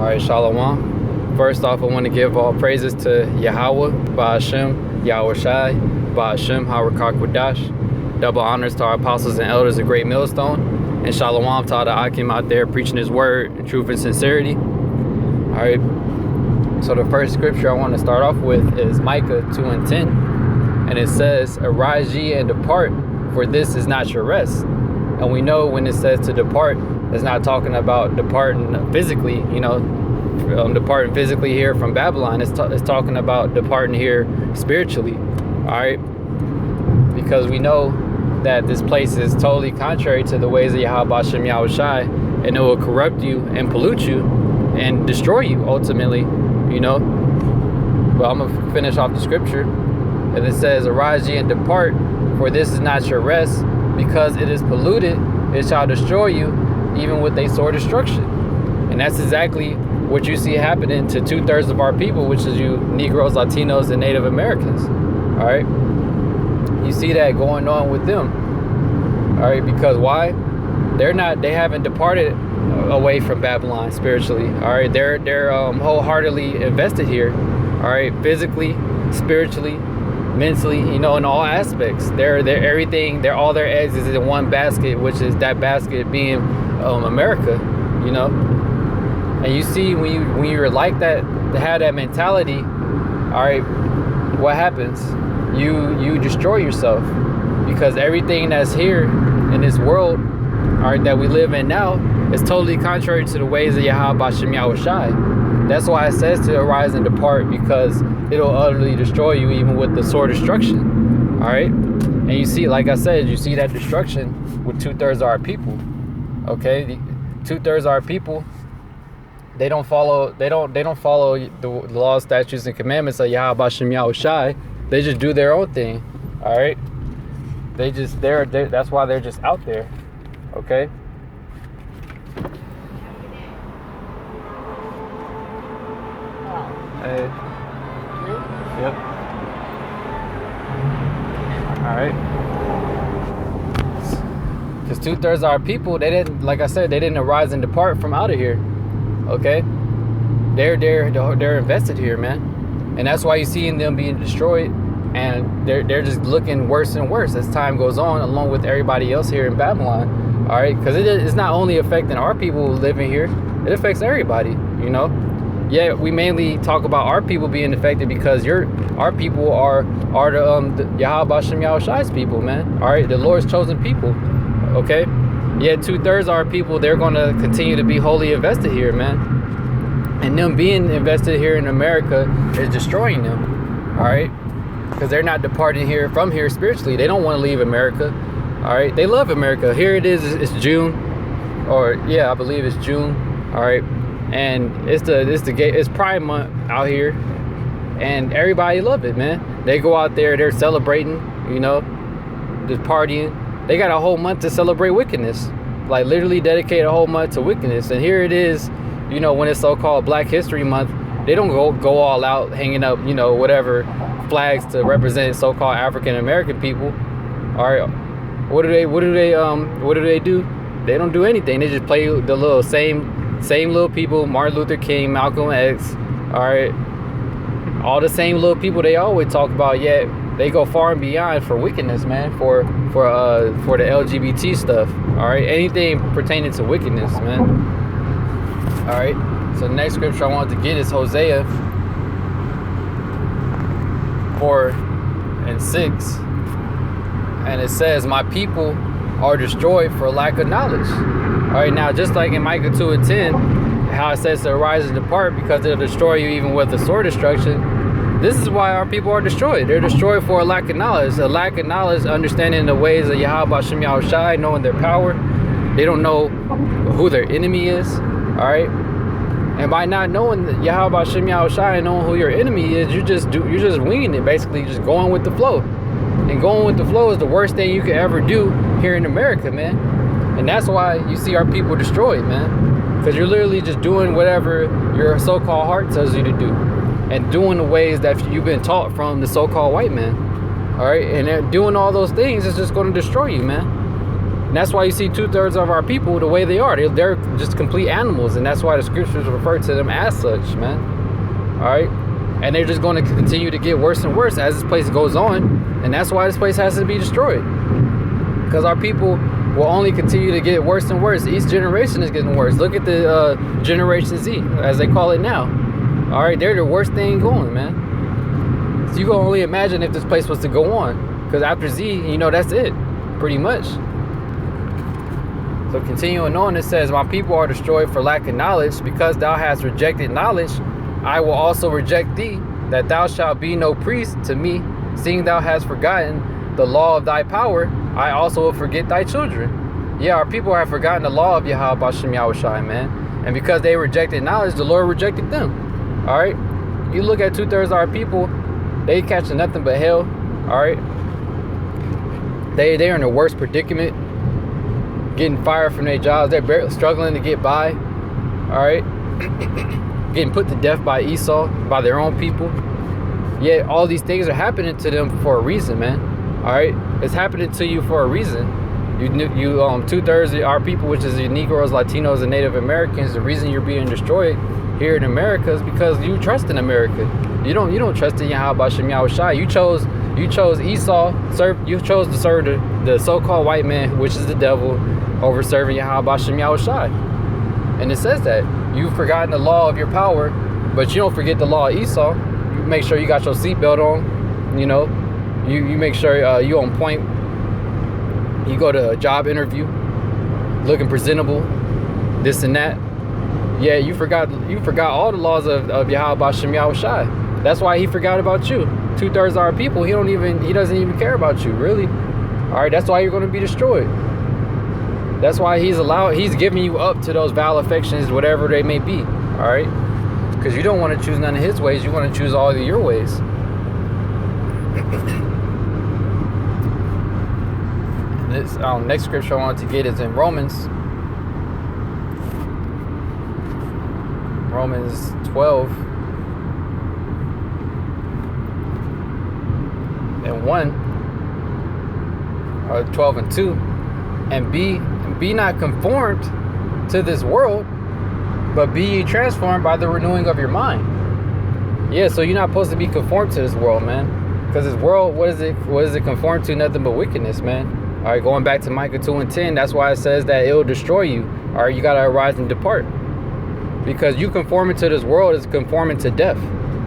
Alright, Shalom. First off, I want to give all praises to Yahweh, Ba'ashem, Yahweh Shai, Ba'ashem, Harakak Wadash. Double honors to our apostles and elders of Great Millstone. And Shalom to all the Akim out there preaching his word in truth and sincerity. Alright, so the first scripture I want to start off with is Micah 2:10. And it says, "Arise ye and depart, for this is not your rest." And we know when it says to depart, it's not talking about departing physically, departing physically here from Babylon. It's talking about departing here spiritually, all right? Because we know that this place is totally contrary to the ways of Yahweh Hashem Yahweh Shai, and it will corrupt you and pollute you and destroy you ultimately, Well, I'm going to finish off the scripture. And it says, "Arise ye and depart, for this is not your rest, because it is polluted, it shall destroy you, even with a sore destruction." And that's exactly what you see happening to 2/3 of our people, which is you Negroes, Latinos, and Native Americans. All right, you see that going on with them. All right, because why? They haven't departed away from Babylon spiritually. All right, they're wholeheartedly invested here. All right, physically, spiritually, mentally, in all aspects. They're everything. All their eggs is in one basket, which is that basket being America. And you see when you're like that, to have that mentality, all right, what happens? You destroy yourself, because everything that's here in this world, all right, that we live in now, is totally contrary to the ways of Yahweh Hashem Yahweh Shai. That's why it says to arise and depart, because it'll utterly destroy you, even with the sore destruction. All right, and you see, like I said, you see that destruction with 2/3 of our people. Okay, the 2/3 of our people, they don't follow the laws, statutes, and commandments of Yahweh Hashem Yahweh Shai. They just do their own thing. All right, that's why they're just out there. Okay. Hey. Yep. All right. Because 2/3 of our people, they didn't arise and depart from out of here. Okay. They're invested here, man, and that's why you see them being destroyed, and they're just looking worse and worse as time goes on, along with everybody else here in Babylon. All right, because it's not only affecting our people living here; it affects everybody. Yeah, we mainly talk about our people being affected because our people are the Yahweh Hashem Yahweh Shai's people, man. All right, the Lord's chosen people. Okay, yeah, 2/3 of our people, they're gonna continue to be wholly invested here, man. And them being invested here in America is destroying them. All right, because they're not departing from here spiritually. They don't want to leave America. All right, they love America. Here it is. It's June, I believe it's June. All right. And it's Pride Month out here, and everybody love it, man. They go out there, they're celebrating, just partying. They got a whole month to celebrate wickedness, like literally dedicate a whole month to wickedness. And here it is, when it's so-called Black History Month, they don't go all out hanging up, whatever flags to represent so-called African American people. All right, what do they do? They don't do anything. They just play the little same little people, Martin Luther King, Malcolm X, all right, all the same little people they always talk about, yet they go far and beyond for wickedness, man, for the LGBT stuff, all right, anything pertaining to wickedness, man. All right, so the next scripture I wanted to get is Hosea 4:6, and it says, "My people are destroyed for lack of knowledge." All right, now just like in Micah 2:10, how it says to arise and depart because it'll destroy you even with the sore destruction. This is why our people are destroyed. They're destroyed for a lack of knowledge. A lack of knowledge, understanding the ways of Yahweh Hashem Yahweh Shai, knowing their power. They don't know who their enemy is. All right, and by not knowing Yahweh Hashem Yahweh Shai and knowing who your enemy is, you're just winging it, basically, just going with the flow. And going with the flow is the worst thing you could ever do here in America, man. And that's why you see our people destroyed, man. Because you're literally just doing whatever your so-called heart tells you to do. And doing the ways that you've been taught from the so-called white man. All right? And doing all those things is just going to destroy you, man. And that's why you see 2/3 of our people the way they are. They're just complete animals, and that's why the scriptures refer to them as such, man. All right, and they're just going to continue to get worse and worse as this place goes on, and that's why this place has to be destroyed. Because our people will only continue to get worse and worse. Each generation is getting worse. Look at the Generation Z, as they call it now. All right, they're the worst thing going, man. So you can only imagine if this place was to go on. Because after Z, you know, that's it, pretty much. So continuing on, it says, my people are destroyed for lack of knowledge. Because thou hast rejected knowledge, I will also reject thee, that thou shalt be no priest to me. Seeing thou hast forgotten the law of thy power, I also will forget thy children. Yeah, our people have forgotten the law of Yahweh Bashem Yahushai, man. And because they rejected knowledge, the Lord rejected them. All right? You look at 2/3 of our people, they catching nothing but hell. All right? They're in the worst predicament. Getting fired from their jobs. They're barely struggling to get by. All right? Getting put to death by Esau, by their own people. Yet all these things are happening to them for a reason, man. All right? It's happening to you for a reason. You 2/3 of our people, which is the Negroes, Latinos, and Native Americans, the reason you're being destroyed here in America is because you trust in America. You don't trust in Yahweh Bashem Yahushai. You chose Esau. You chose to serve the so-called white man, which is the devil, over serving Yahweh Bashem Yahushai. And it says that you've forgotten the law of your power, but you don't forget the law of Esau. You make sure you got your seatbelt on. You know, you make sure you on point. You go to a job interview, looking presentable, this and that. Yeah, you forgot all the laws of Yahweh Bashem Yahushai. That's why he forgot about you. 2/3 of our people, he doesn't even care about you, really. All right, that's why you're going to be destroyed. That's why he's giving you up to those vile affections, whatever they may be. All right, because you don't want to choose none of his ways. You want to choose all of your ways. This next scripture I want to get is in Romans 12 and 1, or 12 and 2, and be not conformed to this world, but be ye transformed by the renewing of your mind. Yeah, so you're not supposed to be conformed to this world, man, because this world, what is it conformed to? Nothing but wickedness, man. All right, going back to Micah 2:10, that's why it says that it will destroy you. All right, you got to arise and depart. Because you conforming to this world is conforming to death.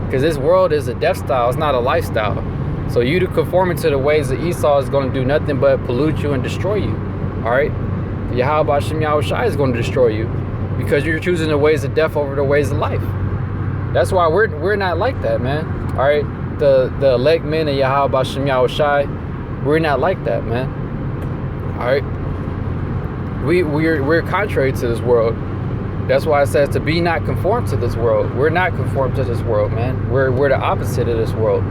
Because this world is a death style, it's not a lifestyle. So you to conforming to the ways of Esau is going to do nothing but pollute you and destroy you. All right? Yahweh Bashem Yahushai is going to destroy you. Because you're choosing the ways of death over the ways of life. That's why we're not like that, man. All right? The elect men of Yahweh Bashem Yahushai, we're not like that, man. All right? We're contrary to this world. That's why it says to be not conformed to this world. We're not conformed to this world, man. We're the opposite of this world.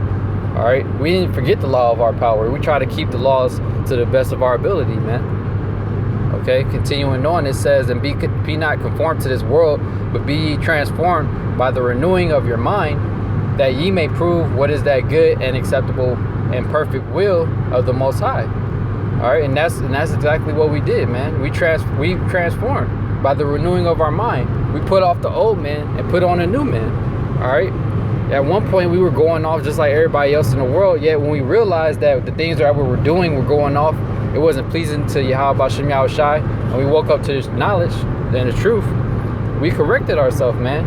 All right? We didn't forget the law of our power. We try to keep the laws to the best of our ability, man. Okay? Continuing on, it says, and be not conformed to this world, but be ye transformed by the renewing of your mind, that ye may prove what is that good and acceptable and perfect will of the Most High. All right? And that's exactly what we did, man. We transformed by the renewing of our mind. We put off the old man and put on a new man. All right? At one point, we were going off just like everybody else in the world, yet when we realized that the things that we were doing were going off, it wasn't pleasing to Yahweh Bashem Yahushai, and we woke up to this knowledge and the truth, we corrected ourselves, man.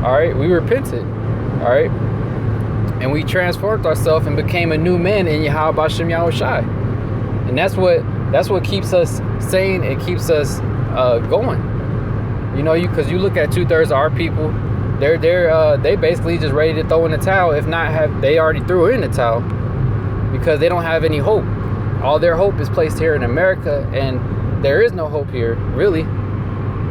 All right? We repented. All right? And we transformed ourselves and became a new man in Yahweh Bashem Yahushai. And that's what keeps us sane and keeps us going. You know, because you look at 2/3 of our people, they basically just ready to throw in the towel. If not, they already threw in the towel because they don't have any hope. All their hope is placed here in America, and there is no hope here, really,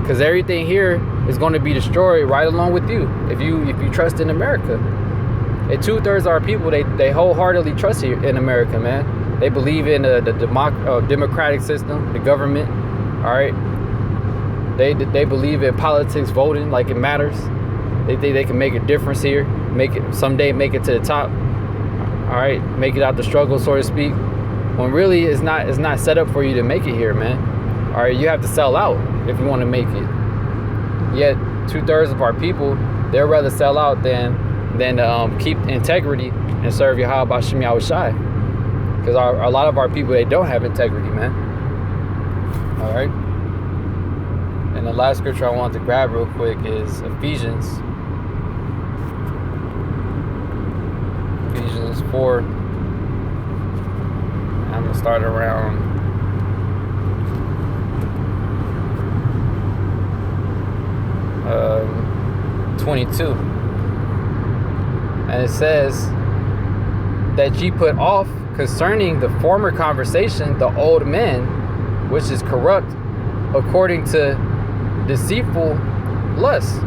because everything here is going to be destroyed right along with you if you trust in America. And 2/3 of our people, they wholeheartedly trust here in America, man. They believe in the democratic system, the government. All right. They believe in politics, voting like it matters. They think they can make a difference here, someday make it to the top. All right, make it out the struggle, so to speak. When really it's not set up for you to make it here, man. All right, you have to sell out if you want to make it. Yet 2/3 of our people, they'd rather sell out than keep integrity and serve Yahweh B'Shem Yahushai. Because a lot of our people, they don't have integrity, man. All right. And the last scripture I want to grab real quick is Ephesians 4. I'm gonna start around 22, and it says that ye put off concerning the former conversation the old man, which is corrupt according to deceitful lust.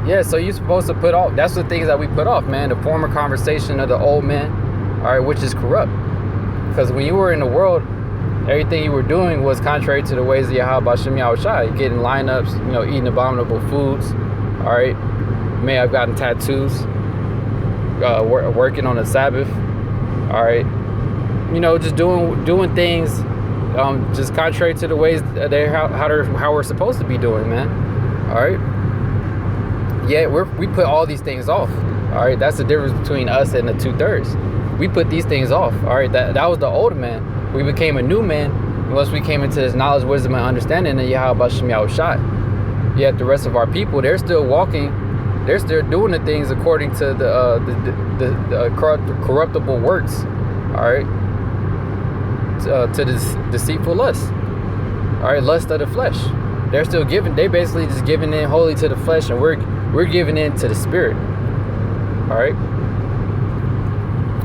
Yeah, so you're supposed to put off. That's the things that we put off, man. The former conversation of the old man, all right, which is corrupt. Because when you were in the world, everything you were doing was contrary to the ways of Yahweh B'Shem Yahushai. Getting lineups, eating abominable foods. All right, you may have gotten tattoos, working on the Sabbath. All right, just doing things, just contrary to the ways how we're supposed to be doing, man. All right. Yeah, we put all these things off. All right, that's the difference between us and the 2/3. We put these things off. All right, that was the old man. We became a new man once we came into this knowledge, wisdom, and understanding of Yahweh B'Shem Yahushai. Yet the rest of our people, they're still walking, they're still doing the things according to the corruptible works. All right, to this deceitful lust. All right, lust of the flesh. They're still giving. They basically just giving in wholly to the flesh, and we're giving in to the spirit. All right.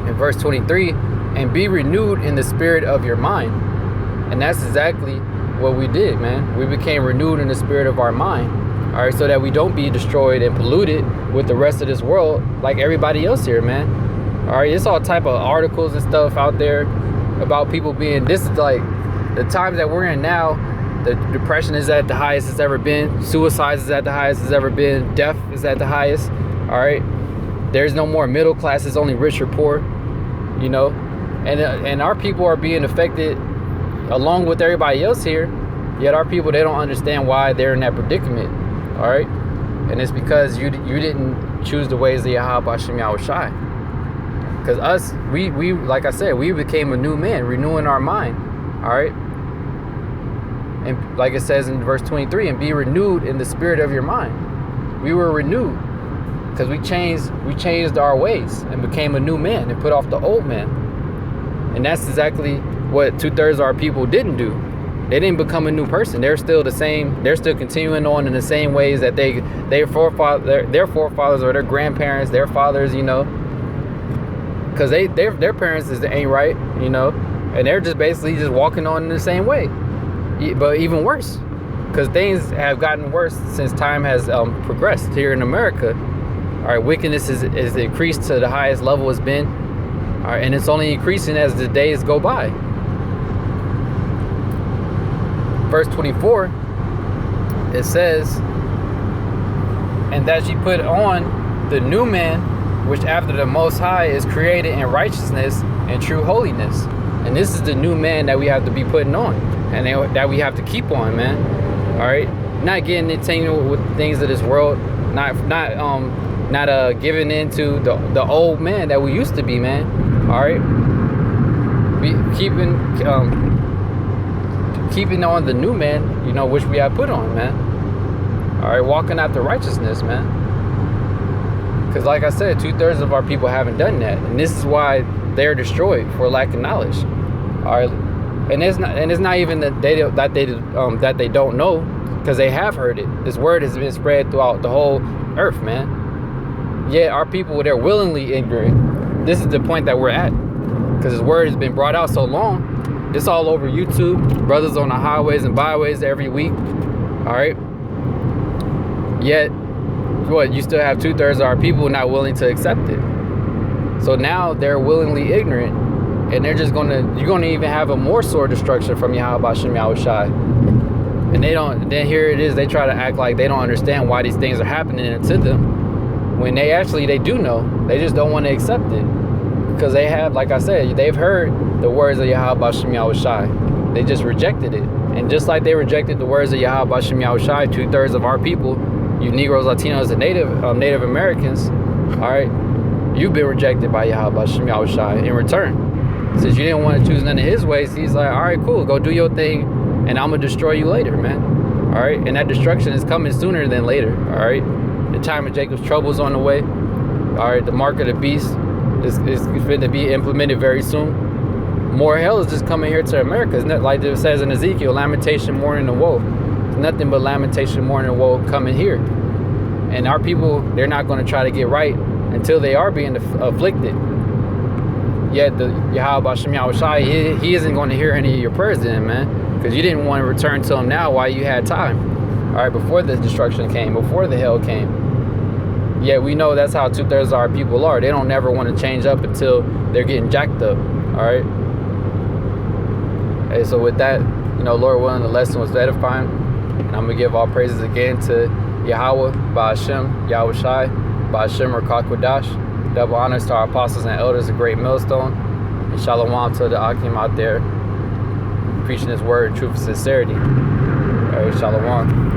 In verse 23, and be renewed in the spirit of your mind. And that's exactly what we did, man. We became renewed in the spirit of our mind. All right, so that we don't be destroyed and polluted with the rest of this world like everybody else here, man. All right, it's all type of articles and stuff out there about people being. This is like the times that we're in now. The depression is at the highest it's ever been. Suicide is at the highest it's ever been. Death is at the highest. All right. There's no more middle class. It's only rich or poor. And our people are being affected along with everybody else here. Yet our people, they don't understand why they're in that predicament. All right. And it's because you didn't choose the ways of Yahweh B'Shem Yahushai. Because us, we like I said, we became a new man, renewing our mind. All right. And like it says in verse 23, and be renewed in the spirit of your mind. We were renewed because we changed our ways and became a new man and put off the old man. And that's exactly what 2/3 of our people didn't do. They didn't become a new person. They're still the same. They're still continuing on in the same ways that their forefathers or their grandparents, their fathers, because their parents ain't right, and they're just basically just walking on in the same way. But even worse, because things have gotten worse since time has progressed here in America. All right, wickedness is increased to the highest level it's been. All right, and it's only increasing as the days go by. Verse 24, it says, and that ye put on the new man, which after the Most High is created in righteousness and true holiness. And this is the new man that we have to be putting on. And that we have to keep on, man. All right, not getting entangled with things of this world, not giving into the old man that we used to be, man. All right, be keeping on the new man, which we have put on, man. All right, walking after righteousness, man. Because like I said, 2/3 of our people haven't done that, and this is why they're destroyed for lack of knowledge. All right. And it's not even that they don't know, because they have heard it. This word has been spread throughout the whole earth, man. Yet our people, they're willingly ignorant. This is the point that we're at, because this word has been brought out so long. It's all over YouTube. Brothers on the highways and byways every week. All right. Yet, you still have 2/3 of our people not willing to accept it. So now they're willingly ignorant. And they're just you're gonna even have a more sore destruction from Yahweh B'Shem Yahushai. And then here it is, they try to act like they don't understand why these things are happening to them. When they do know, they just don't want to accept it. Because they have, like I said, they've heard the words of Yahweh B'Shem Yahushai. They just rejected it. And just like they rejected the words of Yahweh Bashem Yahushai, 2/3 of our people, you Negroes, Latinos, and Native Americans, all right, you've been rejected by Yahweh Bashem Yahushai in return. Since you didn't want to choose none of his ways, he's like, all right, cool, go do your thing, and I'm going to destroy you later, man. All right, and that destruction is coming sooner than later, all right? The time of Jacob's trouble is on the way. All right, the mark of the beast is going to be implemented very soon. More hell is just coming here to America. Isn't it? Like it says in Ezekiel, lamentation, mourning, and woe. It's nothing but lamentation, mourning, and woe coming here. And our people, they're not going to try to get right until they are being afflicted. Yet the Yahweh Bashem Yahushai, he isn't going to hear any of your prayers then, man, because you didn't want to return to him now while you had time. All right, before the destruction came, before the hell came. Yet we know that's how 2/3 of our people are. They don't never want to change up until they're getting jacked up. All right. Hey, so with that, you know, Lord willing, the lesson was edifying, and I'm gonna give all praises again to Yahweh, Ba'ashem, Yahushai, Ba'ashem Rakakwadash. Double honors to our apostles and elders, a great millstone, and shalom to the Akim out there preaching his word in truth and sincerity. All right, shalom.